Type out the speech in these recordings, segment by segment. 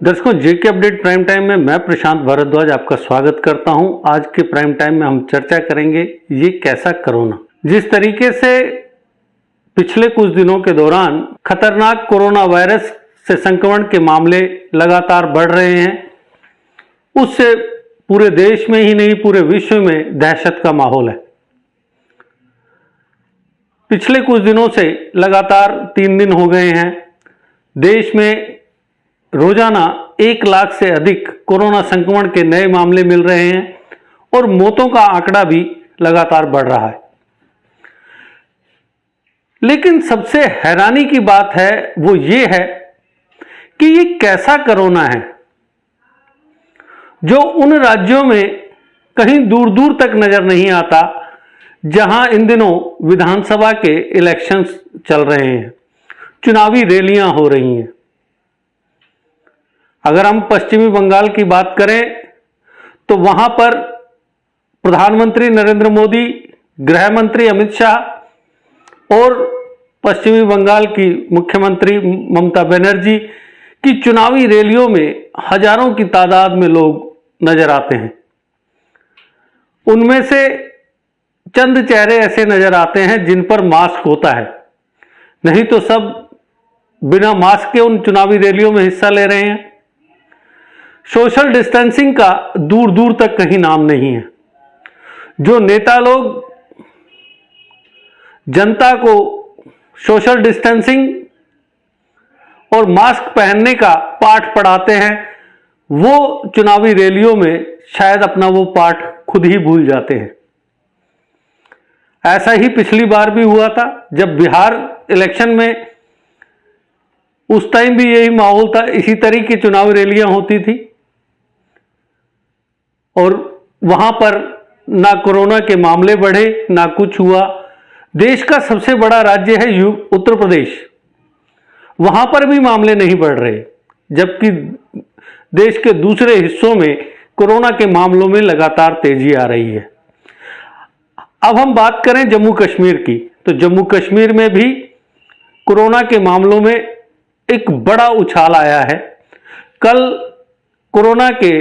दर्शकों, जेके update prime time में मैं प्रशांत भारद्वाज आपका स्वागत करता हूं। आज के प्राइम टाइम में हम चर्चा करेंगे ये कैसा कोरोना। जिस तरीके से पिछले कुछ दिनों के दौरान खतरनाक कोरोना वायरस से संक्रमण के मामले लगातार बढ़ रहे हैं, उससे पूरे देश में ही नहीं पूरे विश्व में दहशत का माहौल है। पिछले कुछ दिनों से लगातार 3 दिन हो गए हैं, देश में रोजाना 1 लाख से अधिक कोरोना संक्रमण के नए मामले मिल रहे हैं और मौतों का आंकड़ा भी लगातार बढ़ रहा है। लेकिन सबसे हैरानी की बात है वो ये है कि ये कैसा कोरोना है जो उन राज्यों में कहीं दूर दूर तक नजर नहीं आता जहां इन दिनों विधानसभा के इलेक्शंस चल रहे हैं, चुनावी रैलियां हो रही हैं। अगर हम पश्चिमी बंगाल की बात करें तो वहां पर प्रधानमंत्री नरेंद्र मोदी, गृह मंत्री अमित शाह और पश्चिमी बंगाल की मुख्यमंत्री ममता बनर्जी की चुनावी रैलियों में हजारों की तादाद में लोग नजर आते हैं। उनमें से चंद चेहरे ऐसे नजर आते हैं जिन पर मास्क होता है, नहीं तो सब बिना मास्क के उन चुनावी रैलियों में हिस्सा ले रहे हैं। सोशल डिस्टेंसिंग का दूर दूर तक कहीं नाम नहीं है। जो नेता लोग जनता को सोशल डिस्टेंसिंग और मास्क पहनने का पाठ पढ़ाते हैं, वो चुनावी रैलियों में शायद अपना वो पाठ खुद ही भूल जाते हैं। ऐसा ही पिछली बार भी हुआ था जब बिहार इलेक्शन में, उस टाइम भी यही माहौल था, इसी तरह की चुनावी रैलियां होती थी और वहां पर ना कोरोना के मामले बढ़े ना कुछ हुआ। देश का सबसे बड़ा राज्य है उत्तर प्रदेश, वहां पर भी मामले नहीं बढ़ रहे, जबकि देश के दूसरे हिस्सों में कोरोना के मामलों में लगातार तेजी आ रही है। अब हम बात करें जम्मू कश्मीर की, तो जम्मू कश्मीर में भी कोरोना के मामलों में एक बड़ा उछाल आया है। कल कोरोना के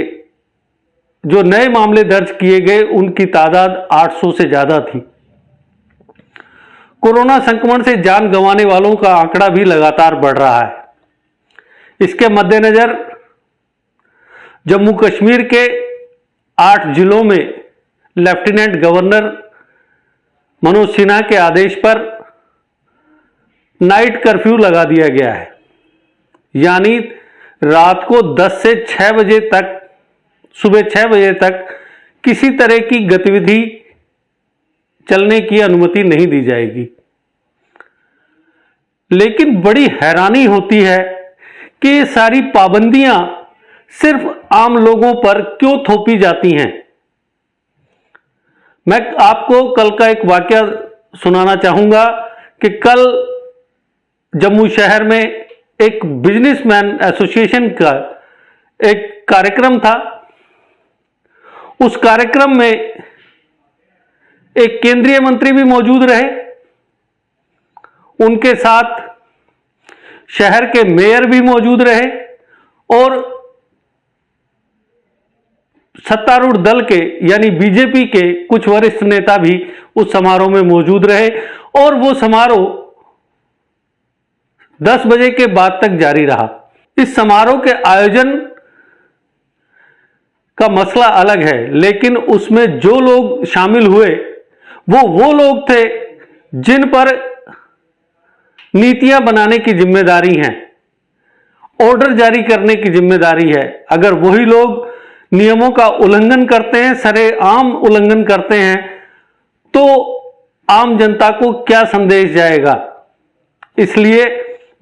जो नए मामले दर्ज किए गए उनकी तादाद 800 से ज्यादा थी। कोरोना संक्रमण से जान गंवाने वालों का आंकड़ा भी लगातार बढ़ रहा है। इसके मद्देनजर जम्मू कश्मीर के 8 जिलों में लेफ्टिनेंट गवर्नर मनोज सिन्हा के आदेश पर नाइट कर्फ्यू लगा दिया गया है, यानी रात को 10 से 6 बजे तक, सुबह 6 बजे तक किसी तरह की गतिविधि चलने की अनुमति नहीं दी जाएगी। लेकिन बड़ी हैरानी होती है कि ये सारी पाबंदियां सिर्फ आम लोगों पर क्यों थोपी जाती हैं। मैं आपको कल का एक वाकया सुनाना चाहूंगा कि कल जम्मू शहर में एक बिजनेसमैन एसोसिएशन का एक कार्यक्रम था। उस कार्यक्रम में एक केंद्रीय मंत्री भी मौजूद रहे, उनके साथ शहर के मेयर भी मौजूद रहे और सत्तारूढ़ दल के यानी बीजेपी के कुछ वरिष्ठ नेता भी उस समारोह में मौजूद रहे और वो समारोह 10 बजे के बाद तक जारी रहा। इस समारोह के आयोजन का मसला अलग है, लेकिन उसमें जो लोग शामिल हुए वो लोग थे जिन पर नीतियां बनाने की जिम्मेदारी है, ऑर्डर जारी करने की जिम्मेदारी है। अगर वही लोग नियमों का उल्लंघन करते हैं, सरेआम उल्लंघन करते हैं, तो आम जनता को क्या संदेश जाएगा। इसलिए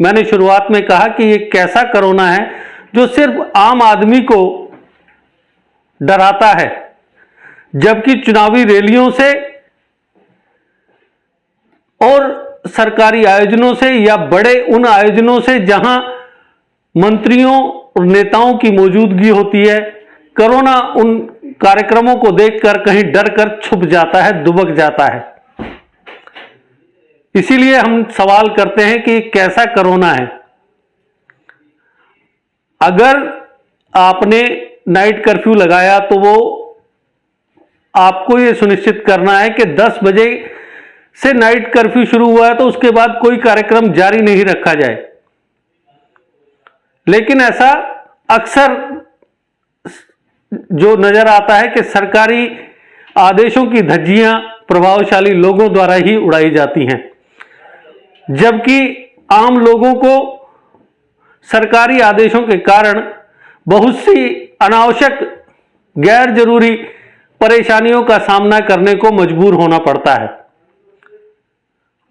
मैंने शुरुआत में कहा कि ये कैसा कोरोना है जो सिर्फ आम आदमी को डराता है, जबकि चुनावी रैलियों से और सरकारी आयोजनों से या बड़े उन आयोजनों से जहां मंत्रियों और नेताओं की मौजूदगी होती है, कोरोना उन कार्यक्रमों को देखकर कहीं डर कर छुप जाता है, दुबक जाता है। इसीलिए हम सवाल करते हैं कि कैसा कोरोना है। अगर आपने नाइट कर्फ्यू लगाया तो वो आपको ये सुनिश्चित करना है कि 10 बजे से नाइट कर्फ्यू शुरू हुआ है तो उसके बाद कोई कार्यक्रम जारी नहीं रखा जाए। लेकिन ऐसा अक्सर जो नजर आता है कि सरकारी आदेशों की धज्जियां प्रभावशाली लोगों द्वारा ही उड़ाई जाती हैं, जबकि आम लोगों को सरकारी आदेशों के कारण बहुत सी अनावश्यक गैर जरूरी परेशानियों का सामना करने को मजबूर होना पड़ता है।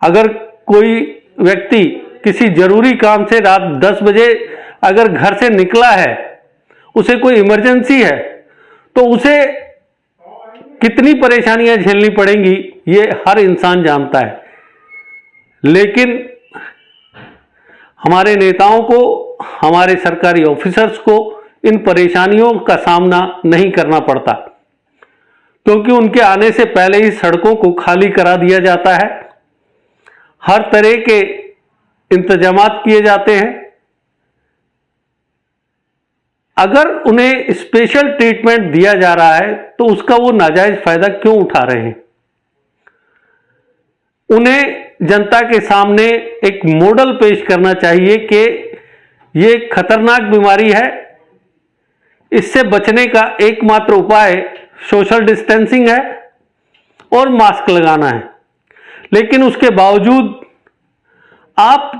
अगर कोई व्यक्ति किसी जरूरी काम से रात 10 बजे अगर घर से निकला है, उसे कोई इमरजेंसी है, तो उसे कितनी परेशानियां झेलनी पड़ेंगी ये हर इंसान जानता है। लेकिन हमारे नेताओं को, हमारे सरकारी ऑफिसर्स को इन परेशानियों का सामना नहीं करना पड़ता, क्योंकि उनके आने से पहले ही सड़कों को खाली करा दिया जाता है, हर तरह के इंतजामात किए जाते हैं। अगर उन्हें स्पेशल ट्रीटमेंट दिया जा रहा है तो उसका वो नाजायज फायदा क्यों उठा रहे हैं? उन्हें जनता के सामने एक मॉडल पेश करना चाहिए कि ये खतरनाक बीमारी है, इससे बचने का एकमात्र उपाय सोशल डिस्टेंसिंग है और मास्क लगाना है। लेकिन उसके बावजूद आप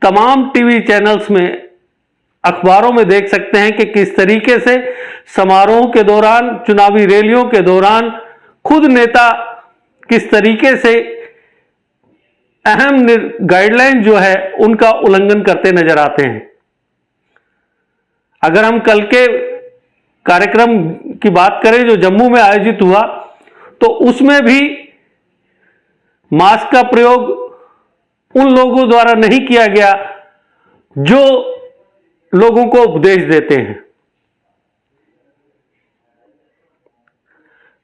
तमाम टीवी चैनल्स में, अखबारों में देख सकते हैं कि किस तरीके से समारोह के दौरान, चुनावी रैलियों के दौरान खुद नेता किस तरीके से अहम गाइडलाइन जो है उनका उल्लंघन करते नजर आते हैं। अगर हम कल के कार्यक्रम की बात करें जो जम्मू में आयोजित हुआ, तो उसमें भी मास्क का प्रयोग उन लोगों द्वारा नहीं किया गया जो लोगों को उपदेश देते हैं।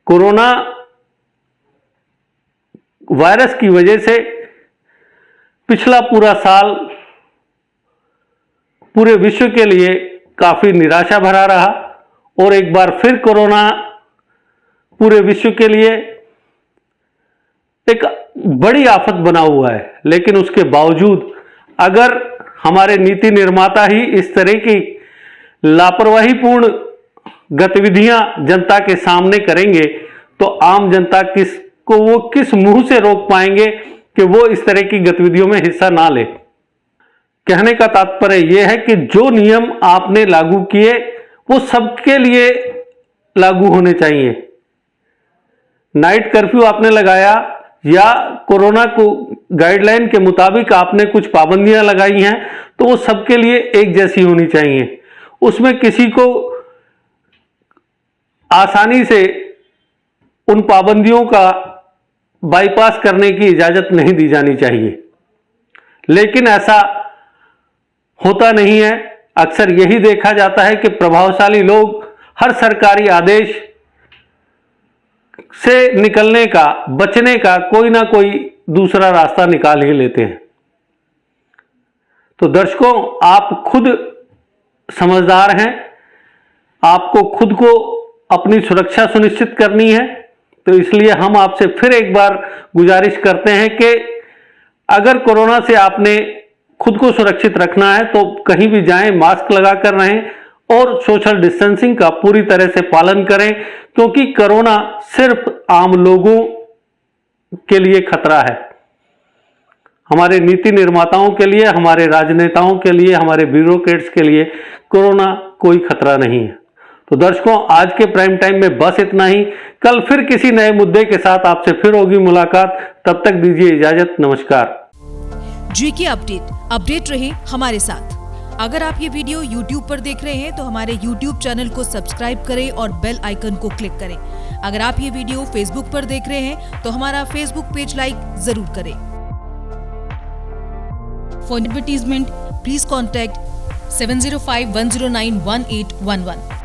कोरोना वायरस की वजह से पिछला पूरा साल पूरे विश्व के लिए काफी निराशा भरा रहा और एक बार फिर कोरोना पूरे विश्व के लिए एक बड़ी आफत बना हुआ है। लेकिन उसके बावजूद अगर हमारे नीति निर्माता ही इस तरह की लापरवाहीपूर्ण गतिविधियां जनता के सामने करेंगे तो आम जनता वो किस मुंह से रोक पाएंगे कि वो इस तरह की गतिविधियों में हिस्सा ना ले। कहने का तात्पर्य यह है कि जो नियम आपने लागू किए वो सबके लिए लागू होने चाहिए। नाइट कर्फ्यू आपने लगाया या कोरोना को गाइडलाइन के मुताबिक आपने कुछ पाबंदियां लगाई हैं, तो वो सबके लिए एक जैसी होनी चाहिए। उसमें किसी को आसानी से उन पाबंदियों का बाईपास करने की इजाजत नहीं दी जानी चाहिए। लेकिन ऐसा होता नहीं है। अक्सर यही देखा जाता है कि प्रभावशाली लोग हर सरकारी आदेश से निकलने का, बचने का कोई ना कोई दूसरा रास्ता निकाल ही लेते हैं। तो दर्शकों, आप खुद समझदार हैं, आपको खुद को अपनी सुरक्षा सुनिश्चित करनी है। तो इसलिए हम आपसे फिर एक बार गुजारिश करते हैं कि अगर कोरोना से आपने खुद को सुरक्षित रखना है तो कहीं भी जाएं, मास्क लगाकर रहें और सोशल डिस्टेंसिंग का पूरी तरह से पालन करें, क्योंकि कोरोना सिर्फ आम लोगों के लिए खतरा है। हमारे नीति निर्माताओं के लिए, हमारे राजनेताओं के लिए, हमारे ब्यूरोक्रेट्स के लिए कोरोना कोई खतरा नहीं है। तो दर्शकों, आज के प्राइम टाइम में बस इतना ही। कल फिर किसी नए मुद्दे के साथ आपसे फिर होगी मुलाकात। तब तक दीजिए इजाजत। नमस्कार। जीके अपडेट रहे हमारे साथ। अगर आप ये वीडियो YouTube पर देख रहे हैं तो हमारे YouTube चैनल को सब्सक्राइब करें और बेल आइकन को क्लिक करें। अगर आप ये वीडियो Facebook पर देख रहे हैं तो हमारा Facebook पेज लाइक जरूर करें। For advertisement please contact 7051091811।